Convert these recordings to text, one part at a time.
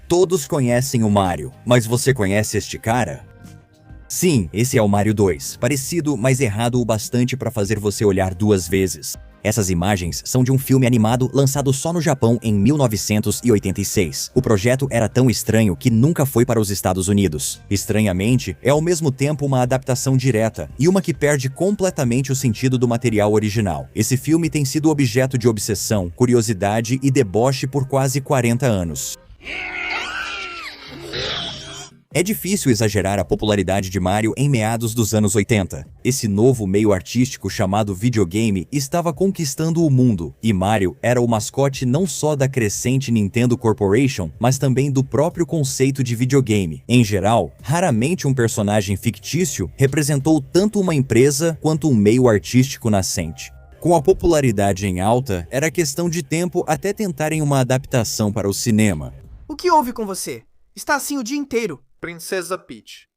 Todos conhecem o Mario, mas você conhece este cara? Sim, esse é o Mario 2, parecido, mas errado o bastante para fazer você olhar duas vezes. Essas imagens são de um filme animado lançado só no Japão em 1986. O projeto era tão estranho que nunca foi para os Estados Unidos. Estranhamente, é ao mesmo tempo uma adaptação direta e uma que perde completamente o sentido do material original. Esse filme tem sido objeto de obsessão, curiosidade e deboche por quase 40 anos. É difícil exagerar a popularidade de Mario em meados dos anos 80. Esse novo meio artístico chamado videogame estava conquistando o mundo, e Mario era o mascote não só da crescente Nintendo Corporation, mas também do próprio conceito de videogame. Em geral, raramente um personagem fictício representou tanto uma empresa quanto um meio artístico nascente. Com a popularidade em alta, era questão de tempo até tentarem uma adaptação para o cinema. O que houve com você? Está assim o dia inteiro. Princesa Peach.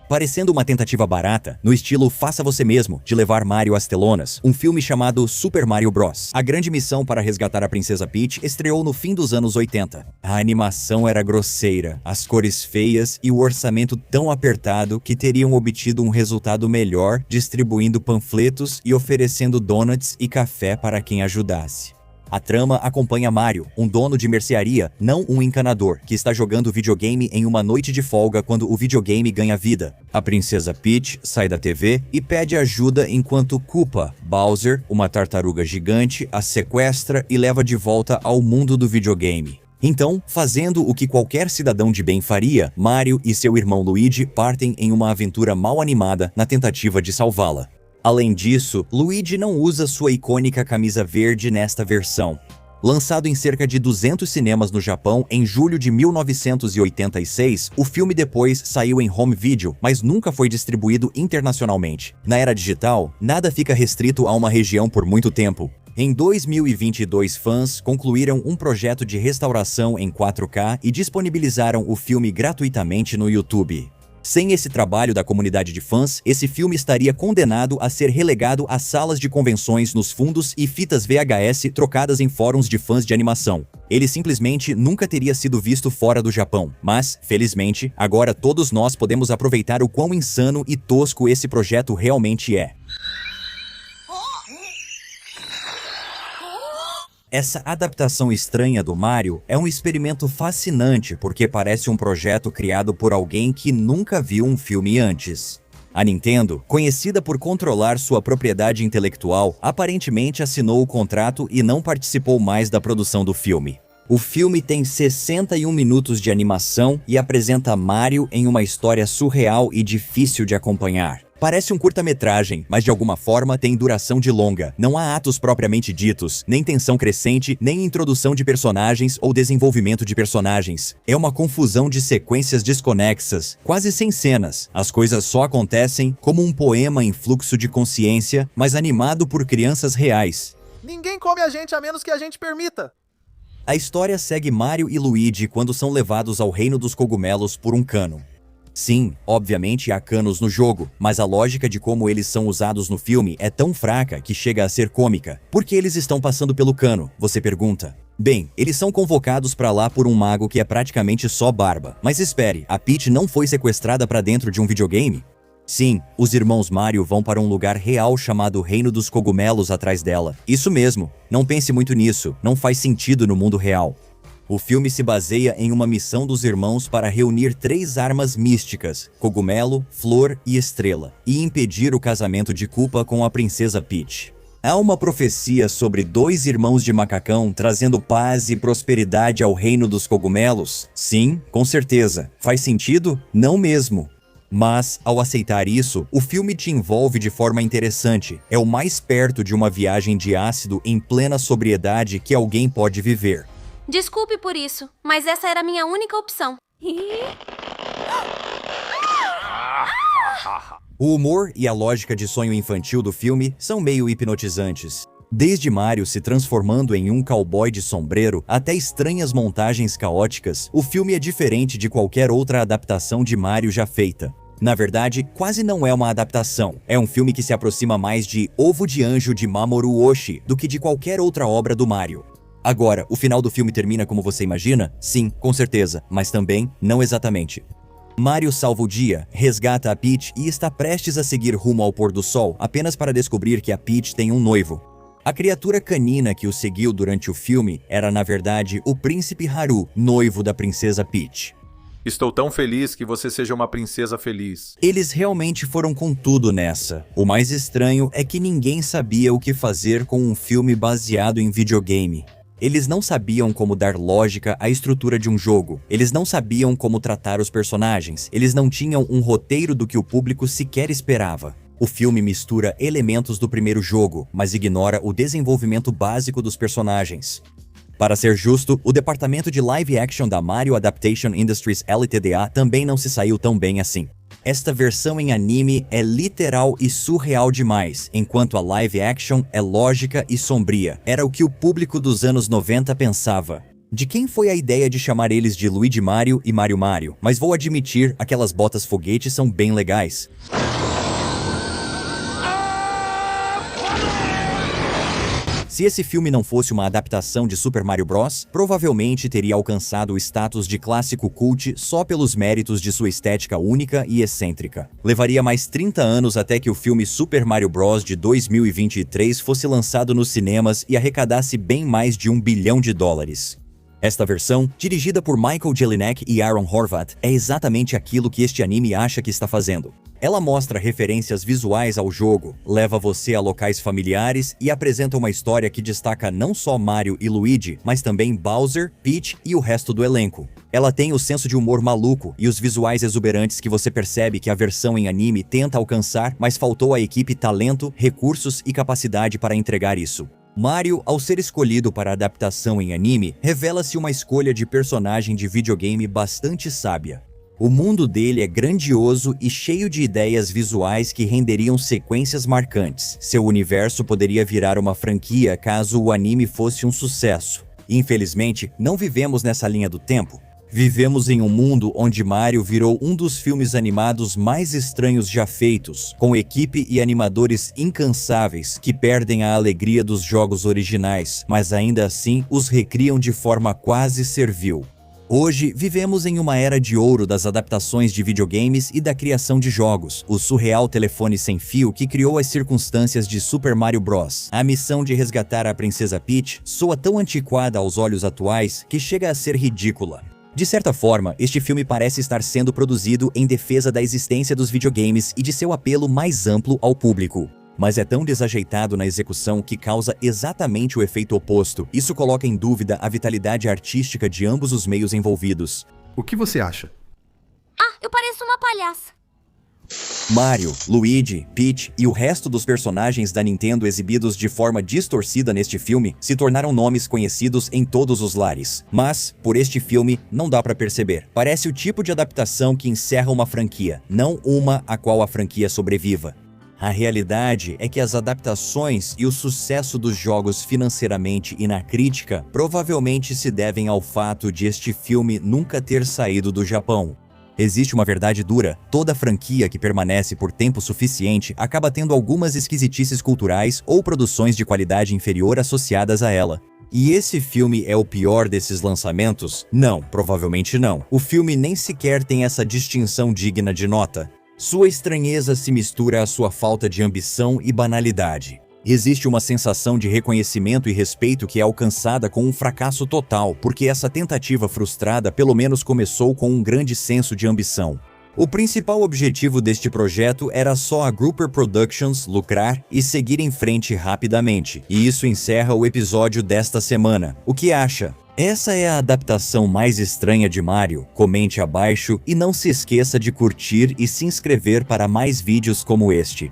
Parecendo uma tentativa barata, no estilo Faça Você Mesmo, de levar Mario às telonas, um filme chamado Super Mario Bros. A grande missão para resgatar a Princesa Peach estreou no fim dos anos 80. A animação era grosseira, as cores feias e o orçamento tão apertado que teriam obtido um resultado melhor distribuindo panfletos e oferecendo donuts e café para quem ajudasse. A trama acompanha Mario, um dono de mercearia, não um encanador, que está jogando videogame em uma noite de folga quando o videogame ganha vida. A Princesa Peach sai da TV e pede ajuda enquanto Koopa, Bowser, uma tartaruga gigante, a sequestra e leva de volta ao mundo do videogame. Então, fazendo o que qualquer cidadão de bem faria, Mario e seu irmão Luigi partem em uma aventura mal animada na tentativa de salvá-la. Além disso, Luigi não usa sua icônica camisa verde nesta versão. Lançado em cerca de 200 cinemas no Japão em julho de 1986, o filme depois saiu em home video, mas nunca foi distribuído internacionalmente. Na era digital, nada fica restrito a uma região por muito tempo. Em 2022, fãs concluíram um projeto de restauração em 4K e disponibilizaram o filme gratuitamente no YouTube. Sem esse trabalho da comunidade de fãs, esse filme estaria condenado a ser relegado às salas de convenções nos fundos e fitas VHS trocadas em fóruns de fãs de animação. Ele simplesmente nunca teria sido visto fora do Japão, mas, felizmente, agora todos nós podemos aproveitar o quão insano e tosco esse projeto realmente é. Essa adaptação estranha do Mario é um experimento fascinante porque parece um projeto criado por alguém que nunca viu um filme antes. A Nintendo, conhecida por controlar sua propriedade intelectual, aparentemente assinou o contrato e não participou mais da produção do filme. O filme tem 61 minutos de animação e apresenta Mario em uma história surreal e difícil de acompanhar. Parece um curta-metragem, mas de alguma forma tem duração de longa. Não há atos propriamente ditos, nem tensão crescente, nem introdução de personagens ou desenvolvimento de personagens. É uma confusão de sequências desconexas, quase sem cenas. As coisas só acontecem como um poema em fluxo de consciência, mas animado por crianças reais. Ninguém come a gente a menos que a gente permita. A história segue Mario e Luigi quando são levados ao reino dos cogumelos por um cano. Sim, obviamente há canos no jogo, mas a lógica de como eles são usados no filme é tão fraca que chega a ser cômica. Por que eles estão passando pelo cano? Você pergunta. Bem, eles são convocados para lá por um mago que é praticamente só barba. Mas espere, a Peach não foi sequestrada para dentro de um videogame? Sim, os irmãos Mario vão para um lugar real chamado Reino dos Cogumelos atrás dela. Isso mesmo, não pense muito nisso, não faz sentido no mundo real. O filme se baseia em uma missão dos irmãos para reunir 3 armas místicas, cogumelo, flor e estrela, e impedir o casamento de Koopa com a Princesa Peach. Há uma profecia sobre 2 irmãos de macacão trazendo paz e prosperidade ao reino dos cogumelos? Sim, com certeza. Faz sentido? Não mesmo. Mas, ao aceitar isso, o filme te envolve de forma interessante. É o mais perto de uma viagem de ácido em plena sobriedade que alguém pode viver. Desculpe por isso, mas essa era a minha única opção. O humor e a lógica de sonho infantil do filme são meio hipnotizantes. Desde Mario se transformando em um cowboy de sombreiro até estranhas montagens caóticas, o filme é diferente de qualquer outra adaptação de Mario já feita. Na verdade, quase não é uma adaptação. É um filme que se aproxima mais de Ovo de Anjo de Mamoru Oshii do que de qualquer outra obra do Mario. Agora, o final do filme termina como você imagina? Sim, com certeza, mas também não exatamente. Mario salva o dia, resgata a Peach e está prestes a seguir rumo ao pôr do sol, apenas para descobrir que a Peach tem um noivo. A criatura canina que o seguiu durante o filme era, na verdade, o príncipe Haru, noivo da princesa Peach. Estou tão feliz que você seja uma princesa feliz. Eles realmente foram com tudo nessa. O mais estranho é que ninguém sabia o que fazer com um filme baseado em videogame. Eles não sabiam como dar lógica à estrutura de um jogo. Eles não sabiam como tratar os personagens. Eles não tinham um roteiro do que o público sequer esperava. O filme mistura elementos do primeiro jogo, mas ignora o desenvolvimento básico dos personagens. Para ser justo, o departamento de live action da Mario Adaptation Industries Ltda também não se saiu tão bem assim. Esta versão em anime é literal e surreal demais, enquanto a live action é lógica e sombria. Era o que o público dos anos 90 pensava. De quem foi a ideia de chamar eles de Luigi Mario e Mario Mario? Mas vou admitir, aquelas botas foguete são bem legais. Se esse filme não fosse uma adaptação de Super Mario Bros., provavelmente teria alcançado o status de clássico cult só pelos méritos de sua estética única e excêntrica. Levaria mais 30 anos até que o filme Super Mario Bros. De 2023 fosse lançado nos cinemas e arrecadasse bem mais de $1 bilhão. Esta versão, dirigida por Michael Jelinek e Aaron Horvath, é exatamente aquilo que este anime acha que está fazendo. Ela mostra referências visuais ao jogo, leva você a locais familiares e apresenta uma história que destaca não só Mario e Luigi, mas também Bowser, Peach e o resto do elenco. Ela tem o senso de humor maluco e os visuais exuberantes que você percebe que a versão em anime tenta alcançar, mas faltou à equipe talento, recursos e capacidade para entregar isso. Mario, ao ser escolhido para a adaptação em anime, revela-se uma escolha de personagem de videogame bastante sábia. O mundo dele é grandioso e cheio de ideias visuais que renderiam sequências marcantes. Seu universo poderia virar uma franquia caso o anime fosse um sucesso. Infelizmente, não vivemos nessa linha do tempo. Vivemos em um mundo onde Mario virou um dos filmes animados mais estranhos já feitos, com equipe e animadores incansáveis que perdem a alegria dos jogos originais, mas ainda assim os recriam de forma quase servil. Hoje, vivemos em uma era de ouro das adaptações de videogames e da criação de jogos. O surreal telefone sem fio que criou as circunstâncias de Super Mario Bros. A missão de resgatar a princesa Peach soa tão antiquada aos olhos atuais que chega a ser ridícula. De certa forma, este filme parece estar sendo produzido em defesa da existência dos videogames e de seu apelo mais amplo ao público. Mas é tão desajeitado na execução que causa exatamente o efeito oposto. Isso coloca em dúvida a vitalidade artística de ambos os meios envolvidos. O que você acha? Ah, eu pareço uma palhaça. Mario, Luigi, Peach e o resto dos personagens da Nintendo exibidos de forma distorcida neste filme se tornaram nomes conhecidos em todos os lares. Mas, por este filme, não dá pra perceber. Parece o tipo de adaptação que encerra uma franquia, não uma a qual a franquia sobreviva. A realidade é que as adaptações e o sucesso dos jogos financeiramente e na crítica provavelmente se devem ao fato de este filme nunca ter saído do Japão. Existe uma verdade dura: toda franquia que permanece por tempo suficiente acaba tendo algumas esquisitices culturais ou produções de qualidade inferior associadas a ela. E esse filme é o pior desses lançamentos? Não, provavelmente não. O filme nem sequer tem essa distinção digna de nota. Sua estranheza se mistura à sua falta de ambição e banalidade. Existe uma sensação de reconhecimento e respeito que é alcançada com um fracasso total, porque essa tentativa frustrada pelo menos começou com um grande senso de ambição. O principal objetivo deste projeto era só a Grouper Productions lucrar e seguir em frente rapidamente. E isso encerra o episódio desta semana. O que acha? Essa é a adaptação mais estranha de Mario? Comente abaixo e não se esqueça de curtir e se inscrever para mais vídeos como este.